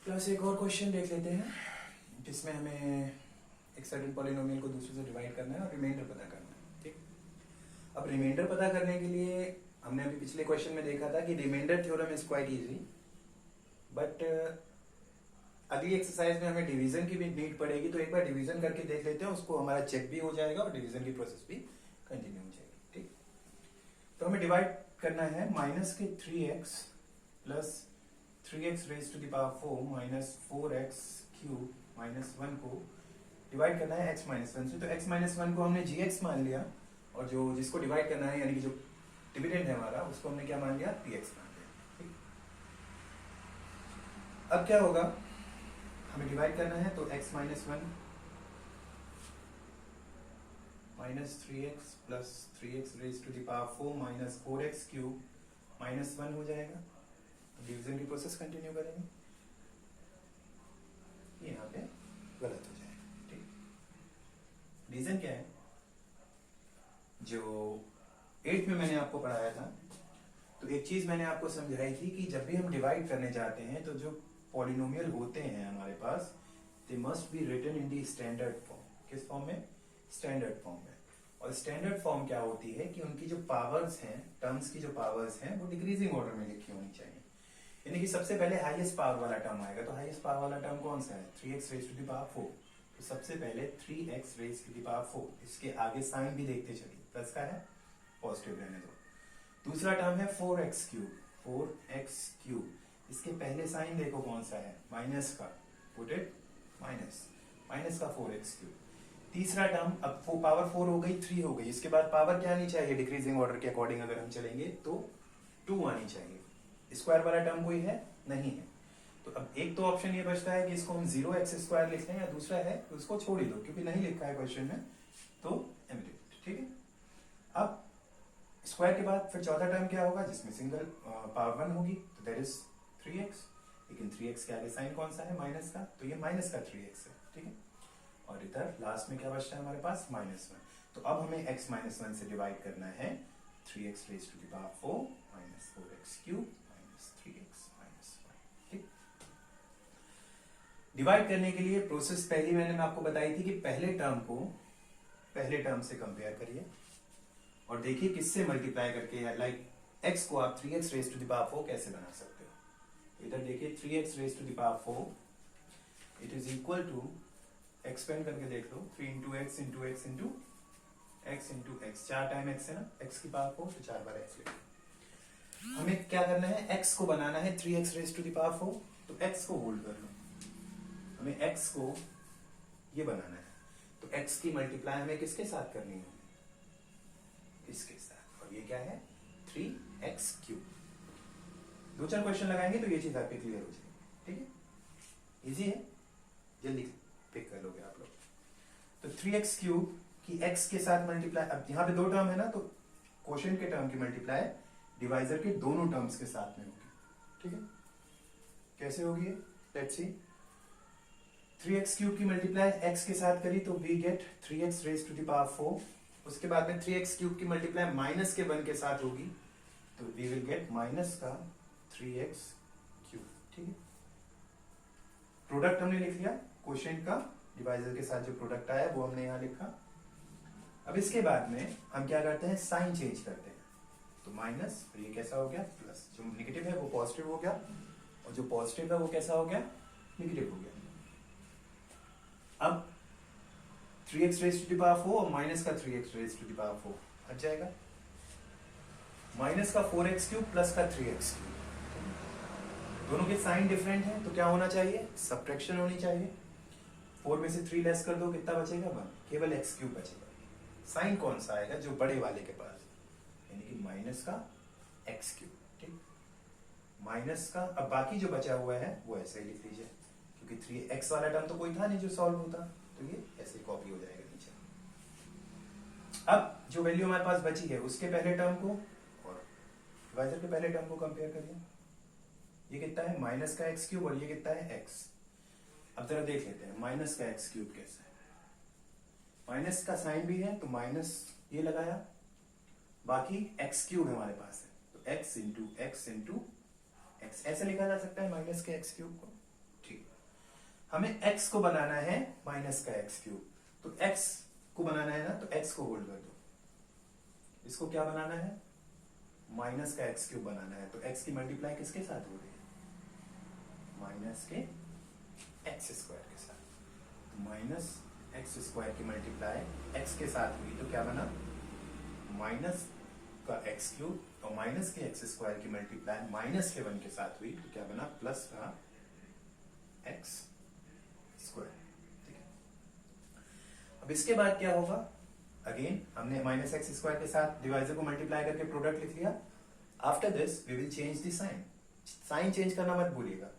Plus एक और question देख लेते हैं जिसमें हमें एक सर्टेन पॉलिनोमियल को दूसरे से डिवाइड करना है और रिमाइंडर पता करना है। ठीक, अब रिमाइंडर पता करने के लिए हमने अभी पिछले क्वेश्चन में देखा था कि remainder theorem is quite easy, but अगली एक्सरसाइज में हमें डिवीजन की भी नीड पड़ेगी, तो एक बार डिवीजन करके देख लेते हैं, उसको हमारा चेक भी हो जाएगा और डिवीजन की प्रोसेस भी कंटिन्यू हो जाएगी। ठीक, तो हमें डिवाइड करना है माइनस के 3x plus 3x raise to the power 4 minus 4x cube minus 1 को डिवाइड करना है x माइनस 1 से। तो x माइनस 1 को हमने gx मान लिया और जो जिसको डिवाइड करना है यानी कि जो डिविडेंड है हमारा उसको हमने क्या मान लिया, px मान लिया। ठीक, अब क्या होगा, हमें डिवाइड करना है तो x minus 1 minus 3x plus 3x raise to the power 4 minus 4x cube minus 1 हो जाएगा। डिवीजन की प्रोसेस कंटिन्यू करेंगे, यहाँ पे गलत हो जाएगा। ठीक, रीजन क्या है, जो 8th में मैंने आपको पढ़ाया था, तो एक चीज मैंने आपको समझाई थी कि जब भी हम डिवाइड करने जाते हैं तो जो पॉलिनोमियल होते हैं हमारे पास, they must be written in the standard form. किस फॉर्म में? स्टैंडर्ड फॉर्म में। और स्टैंडर्ड फॉर्म क्या होती है कि उनकी जो पावर्स हैं, टर्म्स की जो पावर्स हैं, वो डिक्रीजिंग ऑर्डर में लिखी होनी चाहिए। यानी कि सबसे पहले हाईएस्ट पावर वाला टर्म आएगा, तो हाईएस्ट पावर वाला टर्म कौन सा है? 3x raise to the power 4। तो सबसे पहले 3x raise to the power 4, इसके आगे साइन भी देखते चलिए, प्लस का है, पॉजिटिव रहने दो। दूसरा टर्म है 4x क्यूब, 4x क्यूब, इसके पहले साइन देखो कौन सा है, माइनस का, पुट इट माइनस, माइनस का 4x क्यूब। तीसरा टर्म, अब पावर 4 हो गई, 3 हो गई, इसके बाद पावर क्या आनी चाहिए डिक्रीजिंग ऑर्डर के अकॉर्डिंग अगर हम चलेंगे तो 2 आनी चाहिए। स्क्वायर वाला टर्म कोई है? नहीं है। तो अब एक तो ऑप्शन ये बचता है कि इसको हम 0x स्क्वायर लिख लें, या दूसरा है तो उसको छोड़ ही दो क्योंकि नहीं लिखा है क्वेश्चन में, तो एमिनेट। ठीक है, अब स्क्वायर के बाद फिर चौथा टर्म क्या होगा जिसमें सिंगल पावर 1 होगी, तो दैट इज 3x। लेकिन 3x के आगे साइन कौन सा है? माइनस का, तो ये माइनस का 3x है। ठीक है, और इधर लास्ट में क्या बचता है हमारे पास? -1। तो अब हमें x माइनस 1 से डिवाइड करना है 3x raise to the power 4 minus 4x cube minus 3x minus 1। ठीक, डिवाइड करने के लिए प्रोसेस पहली मैंने आपको बताई थी कि पहले टर्म से कंपेयर करिए और देखिए किससे मल्टीप्लाई करके, लाइक x को आप 3x raise to the power 4 कैसे बना सकते हो। इधर देखिए 3x raise to the power 4 it is equal to, expand करके देख लो, 3 into x into x into x into x, 4 time x है ना, x की पावर 4, तो 4 बार x लिखो। हमें क्या करना है, x को बनाना है 3x raise to the power 4, तो x को होल्ड कर लो, हमें x को ये बनाना है, तो x की मल्टीप्लाई हमें किसके साथ करनी है? इसके साथ, और ये क्या है? 3x cube. 2-4 क्वेश्चन लगाएंगे तो ये चीज आपकी क्लियर हो जाएगी। ठीक है, इजी है, जल्दी पिक कर लोगे आप लोग। तो 3x क्यूब की x के साथ मल्टीप्लाई, अब यहाँ पे 2 टर्म है ना, तो क्वोशिएंट के टर्म की मल्टीप्लाई डिवाइजर के दोनों टर्म्स के साथ में होगी। ठीक है, कैसे होगी? लेट्स सी, 3x क्यूब की मल्टीप्लाई x के साथ करी तो we get 3x raise to the power 4। उसके बाद में 3x क्यूब की मल्टीप्लाई माइनस के 1 के साथ होगी, तो वी विल गेट माइनस का 3x क्यूब। ठीक है, प्रोडक्ट हमने लिख लिया, क्वोशिएंट का डिवाइजर के साथ जो प्रोडक्ट आया वो हमने यहाँ लिखा। अब इसके बाद में हम क्या करते हैं, साइन चेंज करते हैं, तो माइनस, और ये कैसा हो गया? प्लस। जो नेगेटिव है वो पॉजिटिव हो गया और जो पॉजिटिव है वो कैसा हो गया? नेगेटिव हो गया। अब 3x raise to the power 4 और माइनस का 3x raise to the power 4 हट जाएगा, माइनस का 4x क्यूब प्लस का 3x क्यूब, दोनों के साइन डिफरेंट है, तो क्या होना चाहिए? सब्ट्रैक्शन होनी चाहिए। 4 में से 3 लेस कर दो, कितना बचेगा? 1, केवल x क्यूब बचेगा। साइन कौन सा आएगा? जो बड़े वाले के पास, यानी कि माइनस का x क्यूब। ठीक, माइनस का, अब बाकी जो बचा हुआ है वो ऐसे ही लिख लीजिए, क्योंकि 3x वाला टर्म तो कोई था नहीं जो सॉल्व होता, तो ये ऐसे कॉपी हो जाएगा नीचे। अब जो वैल्यू हमारे पास बची है उसके पहले टर्म को और डिवाइजर के पहले टर्म को कंपेयर करिए। ये कितना है? माइनस का x क्यूब, और ये कितना है? x। अब जरा देख लेते हैं माइनस का x क्यूब कैसा है। माइनस का साइन भी है तो माइनस ये लगाया, बाकी x क्यूब हमारे पास है, तो x into x into x ऐसे लिखा जा सकता है माइनस के x क्यूब को। ठीक, हमें x को बनाना है माइनस का एक्स क्यूब, तो x को बनाना है ना, तो x को होल्ड कर दो, इसको क्या बनाना है, माइनस का एक्स क्यूब बनाना है, तो x की मल्टीप्लाई किसके साथ हो रही है, माइनस के एक्स स्क्वायर के साथ, तो माइनस एक्स स्क्वायर की मल्टीप्लाई x के साथ हुई तो क्या बना, माइनस का एक्स क्यूब, और माइनस के एक्स स्क्वायर की मल्टीप्लाई माइनस के 1 के साथ हुई तो क्या बना, प्लस का एक्स स्क्वायर। ठीक है, अब इसके बाद क्या होगा, अगेन हमने माइनस एक्स स्क्वायर के साथ डिवाइजर को मल्टीप्लाई करके प्रोडक्ट लिख लिया। After this we will change the sign, sign change करना मत भूलिएगा।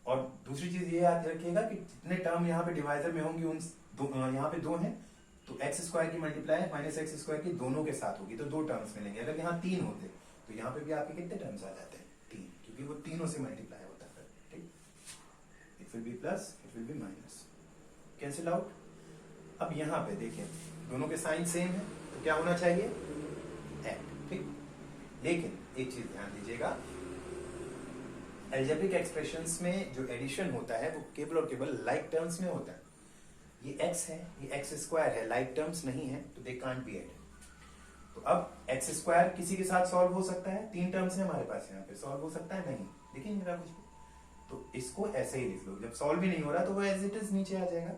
और दूसरी चीज ये याद रखिएगा कि जितने टर्म यहाँ पे डिवाइजर में होंगे उन यहाँ पे 2 हैं, तो एक्स स्क्वायर की मल्टीप्लाई माइनस एक्स स्क्वायर की दोनों के साथ होगी, तो 2 टर्म्स मिलेंगे। अगर यहाँ 3 होते तो यहाँ पे भी आपके कितने टर्म्स आ जाते हैं, 3, क्योंकि वो तीनों से मल्टीप्लाई होता है। ठीक, it will B plus, it will B minus, cancel out. अब यहाँ पे देखिए दोनों के साइन सेम है, तो क्या होना चाहिए, एड। ठीक, लेकिन एक चीज ध्यान दीजिएगा, अलजेब्रिक एक्सप्रेशंस में जो एडिशन होता है वो केवल और केवल लाइक टर्म्स में होता है। ये x है, ये एक्स स्क्वायर है, लाइक टर्म्स नहीं है, तो दे कांट बी एड। तो अब एक्स स्क्वायर किसी के साथ सॉल्व हो सकता है, 3 टर्म्स है हमारे पास, यहाँ पे सॉल्व हो सकता है नहीं, देखिए मेरा कुछ भी, तो इसको ऐसे ही लिख लो, जब सॉल्व भी नहीं हो रहा तो वो एज इट इज नीचे आ जाएगा।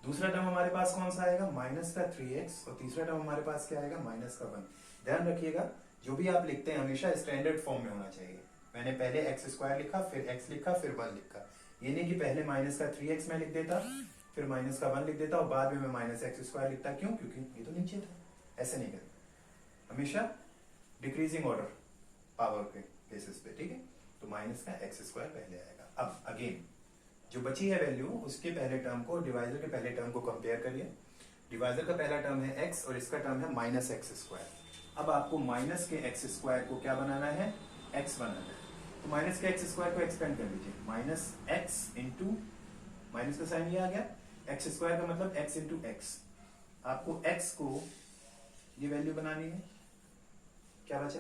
दूसरा टर्म हमारे पास कौन सा आएगा, माइनस का 3x, और तीसरा टर्म हमारे पास क्या आएगा, माइनस का 1। ध्यान रखिएगा जो भी आप लिखते हैं हमेशा स्टैंडर्ड फॉर्म में होना चाहिए। मैंने पहले एक्स स्क्वायर लिखा, फिर x लिखा, फिर 1 लिखा, ये नहीं कि पहले माइनस का 3x मैं लिख देता, फिर माइनस का 1 लिख देता और बाद में मैं माइनस एक्स स्क्वायर लिखता। क्यों, क्योंकि ये तो नीचे था। ऐसे नहीं करना, हमेशा डिक्रीजिंग ऑर्डर पावर के बेसिस पे। ठीक है, तो माइनस का एक्स स्क्वायर पहले आएगा। अब अगेन जो बची है वैल्यू, उसके पहले टर्म को डिवाइजर के पहले टर्म को कंपेयर करिए। डिवाइजर का पहला टर्म है x और इसका टर्म है माइनस एक्स स्क्वायर। अब आपको माइनस के एक्स स्क्वायर को क्या बनाना है, x बनाना है, तो माइनस के एक्स स्क्वायर को एक्सपेंड कर लीजिए, माइनस एक्स इंटू, माइनस का साइन ये आ गया, एक्स स्क्वायर का मतलब x इंटू एक्स। आपको x को ये वैल्यू बनानी है, क्या बचा,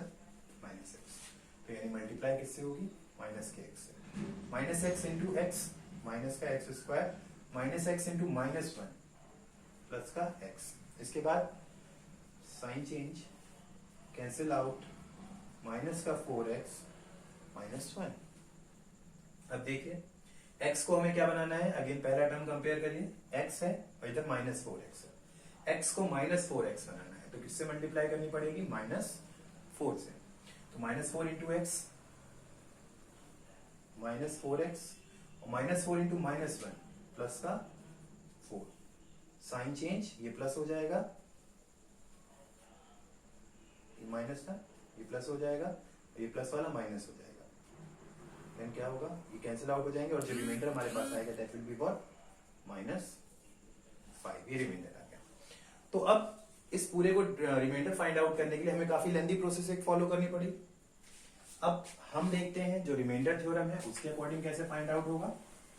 माइनस एक्स, तो यानी मल्टीप्लाई किससे होगी, माइनस के एक्स से, minus x into x, minus का x square, minus x into minus 1 plus का एक्स। इसके बाद sign change, cancel out, minus का 4x माइनस 1। अब देखिए x को हमें क्या बनाना है, अगेन पहला टर्म कंपेयर करिए, x है और इधर माइनस 4x है, x को माइनस 4x बनाना है तो किससे मल्टीप्लाई करनी पड़ेगी, माइनस 4 से, तो minus 4 into x, minus 4x, और माइनस 4 इंटू माइनस 1 प्लस का 4, साइन चेंज, ये प्लस हो जाएगा, ये माइनस था, ये प्लस हो जाएगा, ये प्लस वाला माइनस हो जाएगा, देन क्या होगा, ये कैंसिल आउट हो जाएंगे और जो रिमाइंडर हमारे पास आएगा दैट विल बी व्हाट, -5, ये रिमाइंडर आ गया। तो अब इस पूरे को रिमाइंडर फाइंड आउट करने के लिए हमें काफी लेंथी प्रोसेस एक फॉलो करनी पड़ी। अब हम देखते हैं जो रिमाइंडर थ्योरम है उसके अकॉर्डिंग कैसे फाइंड आउट होगा,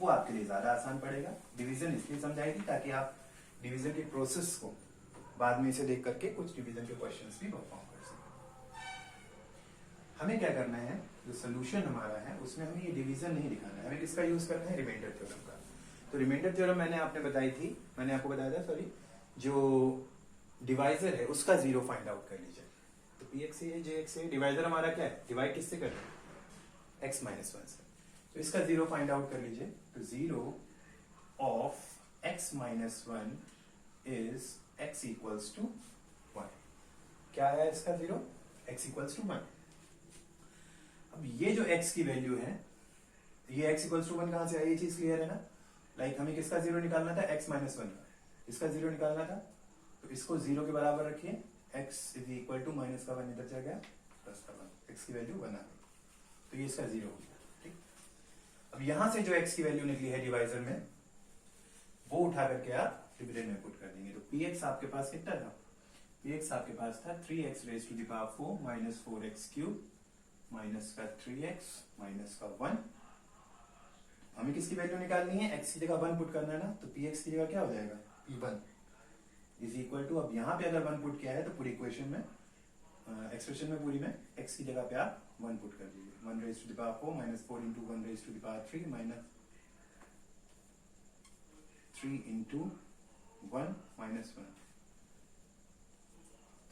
वो आपके लिए ज्यादा आसान पड़ेगा। डिवीजन इसलिए समझाएगी ताकि आप डिवीजन की प्रोसेस को बाद में इसे देख करके कुछ डिवीजन के क्वेश्चंस भी परफॉर्म कर सकें। हमें क्या करना है, जो सोल्यूशन हमारा है उसमें हमें ये डिवीजन नहीं दिखाना है, हमें किसका यूज करना है, रिमाइंडर थ्योरम का। तो रिमाइंडर थ्योरम मैंने आपको बताया था सॉरी, जो डिवाइजर है उसका जीरो फाइंड आउट कर लीजिए। तो px है, jx है, डिवाइजर हमारा क्या है, डिवाइड किससे कर रहे हैं, x माइनस 1 से, तो इसका जीरो फाइंड आउट कर लीजिए। तो zero of x minus 1 is x equals to 1। क्या आया इसका जीरो, x इक्वल्स टू 1। अब ये जो x की वैल्यू है, ये x इक्वल्स टू 1 कहां से आई, ये चीज क्लियर है ना। लाइक हमें किसका जीरो निकालना था, x माइनस 1 का, इसका जीरो निकालना था, तो इसको जीरो के बराबर रखिए, x is equal to minus का 1 इधर चल गया, प्लस का 1, x की वैल्यू 1 आ गई, तो ये इसका जीरो हो गया। ठीक, अब यहां से जो x की वैल्यू निकली है डिवाइजर में, वो उठा करके आप डिविडेंड में पुट कर देंगे। तो px आपके पास कितना था, px आपके पास था 3x raise to the power 4 minus 4x cube minus का 3x माइनस का 1। हमें किसकी वैल्यू निकालनी है, x की जगह 1 पुट करना है ना, तो px की जगह क्या हो जाएगा, p1 इज इक्वल टू, अब यहाँ पे अगर 1 पुट किया है तो पूरी इक्वेशन में, एक्सप्रेशन में पूरी में x की जगह पे आप 1 पुट कर दीजिए, 1 raise to the power 4 minus 4 into 1 raise to the power 3 minus 3 into 1 minus 1.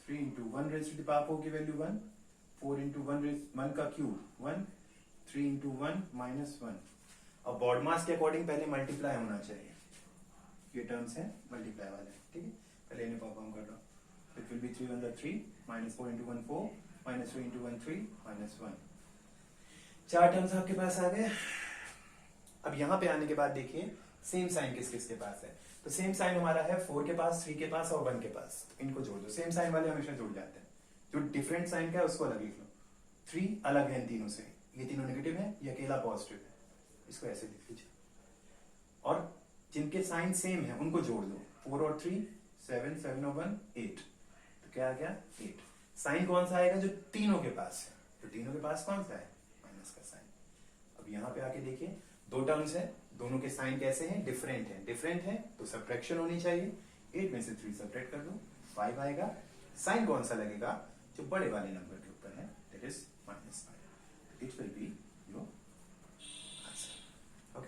3 into 1 raised to the power 4 की वैल्यू 1, 4 into 1 का क्यूब 1, 3 into 1 minus 1. अब बॉड मास के अकॉर्डिंग पहले मल्टीप्लाई होना चाहिए, ये टर्म्स है मल्टीप्लाई वाले, ठीक है, पहले इन्हें परफॉर्म कर लो. It will be 3 1 3 minus 4 into 1 4 minus 3 into 1 3 minus 1. चार टर्म्स आपके पास आ गए. अब यहां पे आने के बाद देखिए सेम साइन किस किस के पास है. तो सेम साइन हमारा है 4 के पास, 3 के पास और 1 के पास. तो इनको जोड़ दो. सेम साइन वाले हमेशा जुड़ जाते हैं. जो डिफरेंट साइन का है उसको अलग लिख लो. 3 अलग है इन तीनों से, ये तीनों नेगेटिव है, ये अकेला पॉजिटिव है. इसको ऐसे लिख लीजिए. और जिनके साइन सेम है उनको जोड़ दो. 4 और 3 7, 7 और 1 8. तो क्या आ गया 8. साइन कौन सा आएगा जो तीनों के पास है. तो तीनों के पास कौन सा है, माइनस का साइन. अब यहां पे आके देखिए दो टर्म्स है, दोनों के साइन कैसे हैं, डिफरेंट है. डिफरेंट है तो सब्ट्रैक्शन होनी चाहिए. 8 में से 3 सब्ट्रैक्ट कर दो, 5 आएगा. साइन कौन सा लगेगा जो बड़े वाले नंबर के ऊपर है, that is -5. It will be your answer. Okay,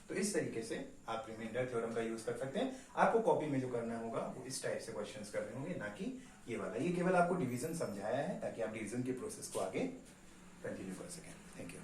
तो इस तरीके से आप रिमाइंडर थ्योरम का यूज कर सकते हैं. आपको कॉपी में जो करना होगा वो इस टाइप से क्वेश्चंस करने होंगे, ना कि ये वाला. ये केवल आपको डिवीजन समझाया है ताकि आप डिवीजन के प्रोसेस को आगे कंटिन्यू कर सकें. Thank you.